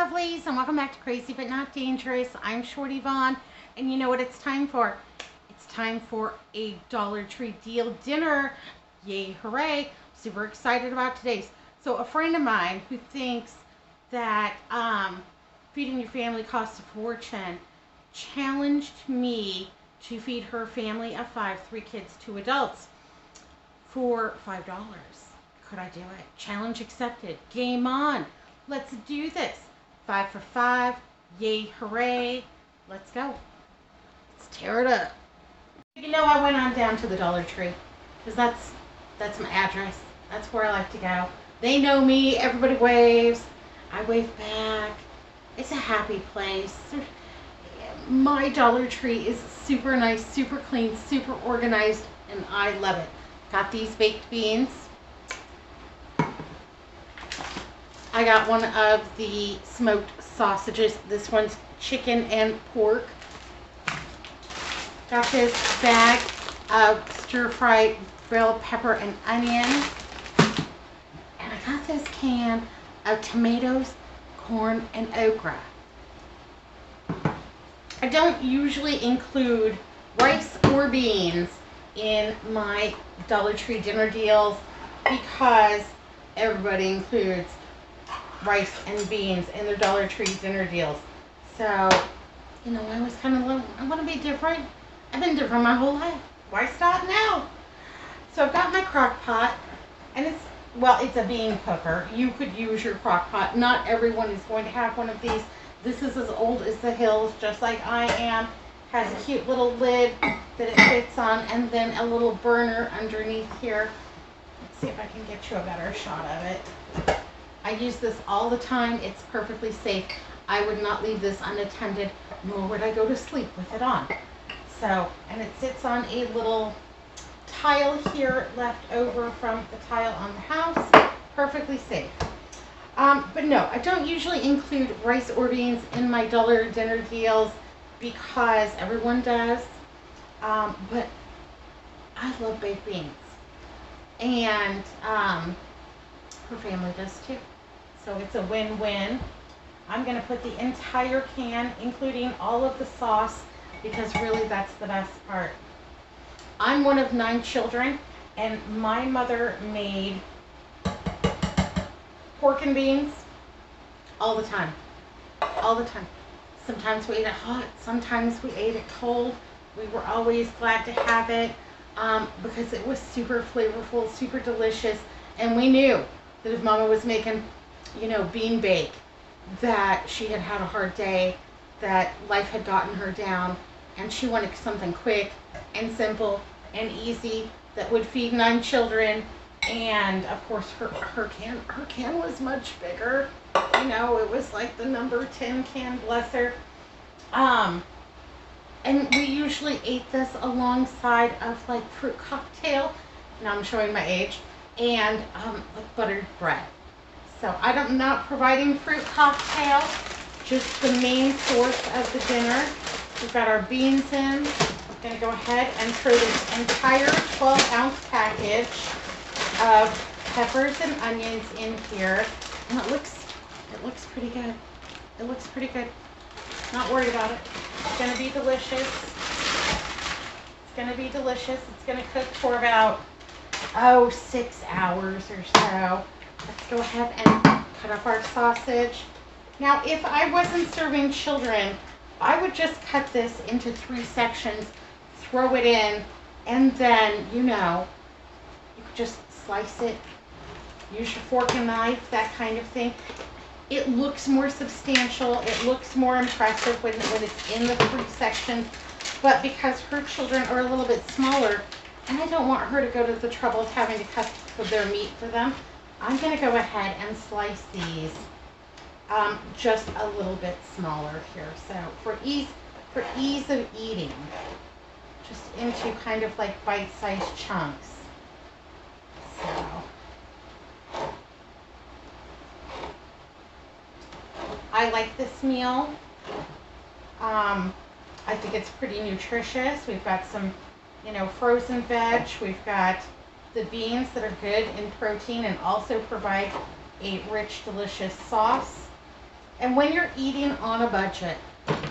lovelies, and welcome back to Crazy But Not Dangerous. I'm Shorty Vaughn, and you know what it's time for? It's time for a Dollar Tree deal dinner. Yay, hooray. Super excited about today's. So a friend of mine who thinks that feeding your family costs a fortune challenged me to feed her family of 5, 3 kids, 2 adults for $5. Could I do it? Challenge accepted. Game on. Let's do this. 5 for 5. Yay, hooray. Let's go. Let's tear it up. You know, I went on down to the Dollar Tree because that's my address. That's where I like to go. They know me. Everybody waves. I wave back. It's a happy place. My Dollar Tree is super nice, super clean, super organized, and I love it. Got these baked beans. I got one of the smoked sausages. This one's chicken and pork. Got this bag of stir-fried bell pepper and onion. And I got this can of tomatoes, corn, and okra. I don't usually include rice or beans in my Dollar Tree dinner deals because everybody includes rice and beans in their Dollar Tree dinner deals. So, you know, I was kind of like, I want to be different. I've been different my whole life. Why stop now? So I've got my Crockpot, and it's a bean cooker. You could use your Crockpot. Not everyone is going to have one of these. This is as old as the hills, just like I am. Has a cute little lid that it fits on, and then a little burner underneath here. Let's see if I can get you a better shot of it. I use this all the time. It's perfectly safe. I would not leave this unattended, nor would I go to sleep with it on. So, and it sits on a little tile here left over from the tile on the house. Perfectly safe. But no, I don't usually include rice or beans in my dollar dinner deals because everyone does. But I love baked beans. And her family does too. So it's a win-win. I'm going to put the entire can, including all of the sauce, because really that's the best part. I'm one of 9 children, and my mother made pork and beans all the time. All the time. Sometimes we ate it hot, sometimes we ate it cold. We were always glad to have it because it was super flavorful, super delicious, and we knew that if Mama was making, you know, bean bake, that she had had a hard day, that life had gotten her down, and she wanted something quick and simple and easy that would feed 9 children. And of course her can was much bigger. You know, it was like the number 10 can, bless her. And we usually ate this alongside of like fruit cocktail. Now I'm showing my age. And like buttered bread. So I'm not providing fruit cocktail, just the main source of the dinner. We've got our beans in. I'm going to go ahead and throw this entire 12-ounce package of peppers and onions in here. And it looks pretty good. It looks pretty good. Not worried about it. It's going to be delicious. It's going to be delicious. It's going to cook for about 6 hours or so. Let's go ahead and cut up our sausage. Now, if I wasn't serving children, I would just cut this into 3 sections, throw it in, and then, you know, you could just slice it, use your fork and knife, that kind of thing. It looks more substantial. It looks more impressive when it's in the 3 sections. But because her children are a little bit smaller, and I don't want her to go to the trouble of having to cut their meat for them, I'm going to go ahead and slice these just a little bit smaller here. So for ease of eating, just into kind of like bite-sized chunks. So I like this meal. I think it's pretty nutritious. We've got some, you know, frozen veg. We've got the beans that are good in protein and also provide a rich, delicious sauce. And when you're eating on a budget,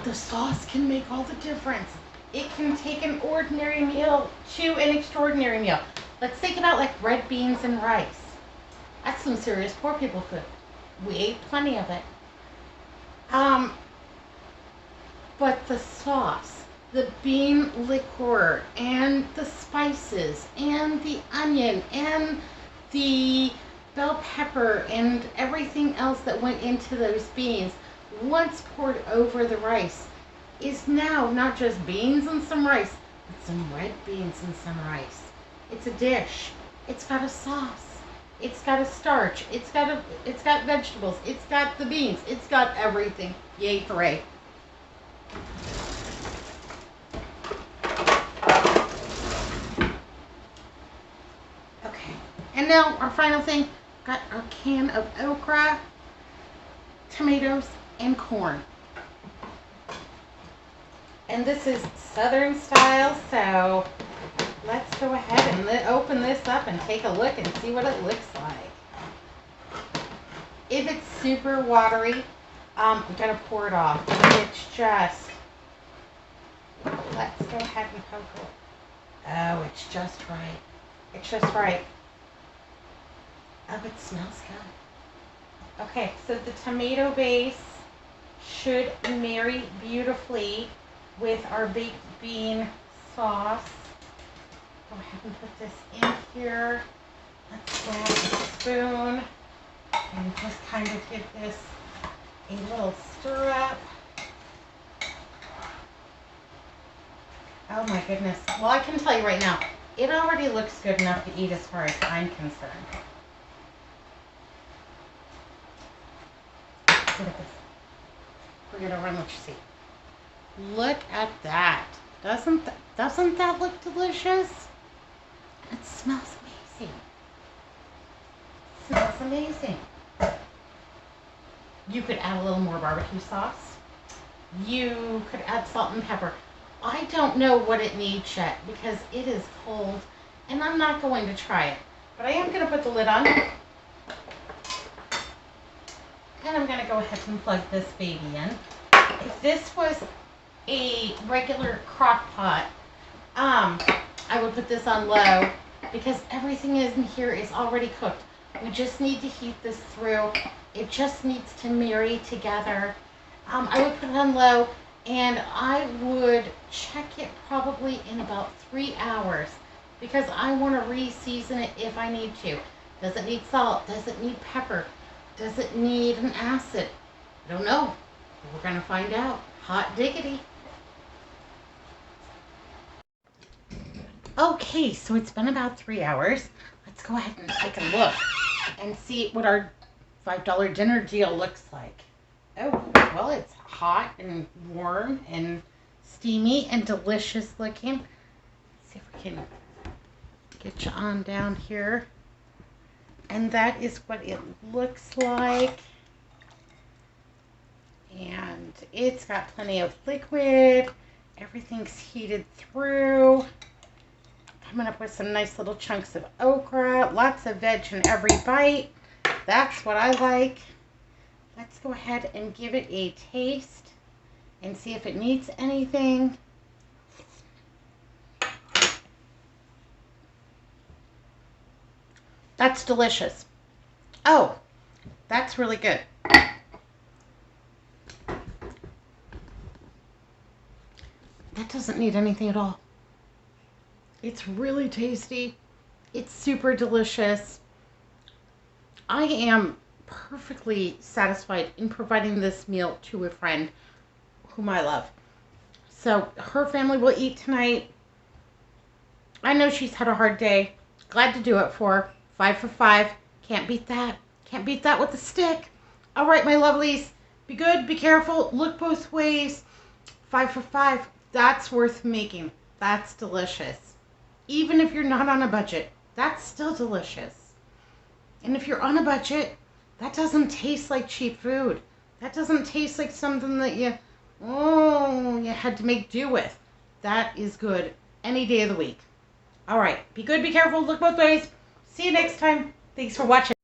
the sauce can make all the difference. It can take an ordinary meal to an extraordinary meal. Let's think about like red beans and rice. That's some serious poor people food. We ate plenty of it. Um, but the sauce, the bean liqueur, and the spices, and the onion, and the bell pepper, and everything else that went into those beans, once poured over the rice, is now not just beans and some rice, but some red beans and some rice. It's a dish. It's got a sauce. It's got a starch. It's got vegetables. It's got the beans. It's got everything. Yay, hooray. Okay. And now our final thing, got our can of okra, tomatoes, and corn. And this is Southern style, so let's go ahead and open this up and take a look and see what it looks like. If it's super watery, I'm going to pour it off. If it's just, let's go ahead and poke it. Oh, it's just right. It's just right. Oh, it smells good. Okay, so the tomato base should marry beautifully with our baked bean sauce. Go ahead and put this in here. Let's grab a spoon and just kind of give this a little stir up. Oh my goodness. Well, I can tell you right now, it already looks good enough to eat as far as I'm concerned. Look at this. We're gonna run what you see. Look at that. Doesn't that look delicious? It smells amazing. It smells amazing. You could add a little more barbecue sauce. You could add salt and pepper. I don't know what it needs yet because it is cold and I'm not going to try it. But I am going to put the lid on. And I'm going to go ahead and plug this baby in. If this was a regular crock pot, I would put this on low because everything in here is already cooked. We just need to heat this through. It just needs to marry together. I would put it on low and I would check it probably in about 3 hours because I want to re-season it if I need to. Does it need salt? Does it need pepper? Does it need an acid? I don't know. We're going to find out. Hot diggity. Okay, so it's been about 3 hours. Let's go ahead and take a look and see what our $5 dinner deal looks like. Oh, well, it's hot and warm and steamy and delicious looking. Let's see if we can get you on down here. And that is what it looks like. And it's got plenty of liquid. Everything's heated through. Coming up with some nice little chunks of okra. Lots of veg in every bite. That's what I like. Let's go ahead and give it a taste and see if it needs anything. That's delicious. Oh, that's really good. That doesn't need anything at all. It's really tasty. It's super delicious. I am perfectly satisfied in providing this meal to a friend whom I love. So her family will eat tonight. I know she's had a hard day. Glad to do it for her. 5 for 5. Can't beat that. Can't beat that with a stick. All right, my lovelies. Be good. Be careful. Look both ways. 5 for 5. That's worth making. That's delicious. Even if you're not on a budget, that's still delicious. And if you're on a budget, that doesn't taste like cheap food. That doesn't taste like something that you had to make do with. That is good any day of the week. All right. Be good. Be careful. Look both ways. See you next time. Thanks for watching.